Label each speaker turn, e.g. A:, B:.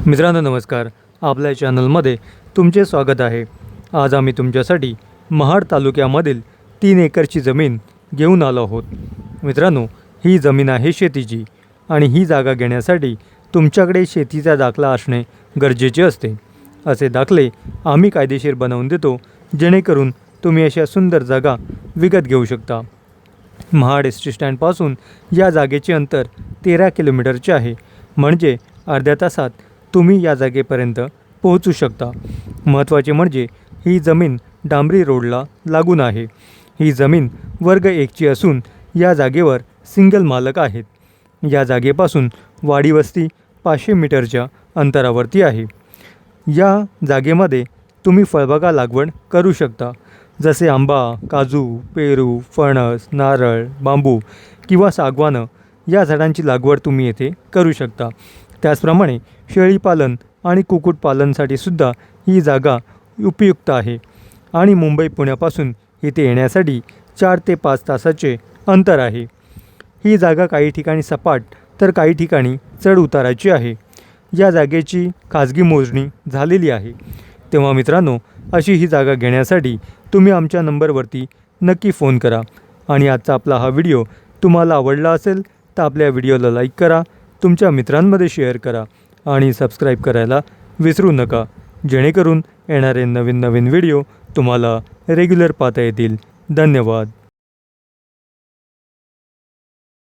A: मित्रांनो नमस्कार, आपल्या चॅनलमध्ये तुमचे स्वागत आहे। आज आम्ही तुमच्यासाठी महाड तालुक्यामधील 3 एकरची जमीन घेऊन आलो आहोत। मित्रांनो, ही जमीन आहे शेतीची आणि ही जागा घेण्यासाठी तुमच्याकडे शेतीचा दाखला असणे गरजेचे असते। असे दाखले आम्ही कायदेशीर बनवून देतो, जेणेकरून तुम्ही अशा सुंदर जागा विकत घेऊ शकता। महाड एस टी स्टँडपासून या जागेचे अंतर 13 किलोमीटरचे आहे, म्हणजे अर्ध्या तासात तुम्ही या जागेपर्यंत पोहोचू शकता। महत्त्वाचे म्हणजे ही जमीन डांबरी रोडला लागून आहे। ही जमीन वर्ग 1ची असून या जागेवर सिंगल मालक आहेत। या जागेपासून वाडी वस्ती 500 मीटरच्या अंतरावरती आहे। या जागेमध्ये तुम्ही फळबागा लागवड करू शकता, जसे आंबा, काजू, पेरू, फणस, नारळ, बांबू किंवा सागवान या झाडांची लागवड तुम्ही येथे करू शकता। त्याचप्रमाणे शेळीपालन आणि कुक्कुटपालनसाठी सुद्धा ही जागा उपयुक्त आहे आणि मुंबई पुण्यापासून इथे येण्यासाठी 4 ते 5 तासाचे अंतर आहे। ही जागा काही ठिकाणी सपाट तर काही ठिकाणी चढ उताराची आहे। या जागेची खाजगी मोजणी झालेली आहे। तेव्हा मित्रांनो, अशी ही जागा घेण्यासाठी तुम्ही आमच्या नंबरवरती नक्की फोन करा। आणि आजचा आपला हा व्हिडिओ तुम्हाला आवडला असेल तर आपल्या व्हिडिओला लाईक करा, तुमच्या मित्रांमध्ये शेअर करा आणि सबस्क्राईब करायला विसरू नका, जेणेकरून येणारे नवीन व्हिडिओ तुम्हाला रेग्युलर पाहता येतील। धन्यवाद।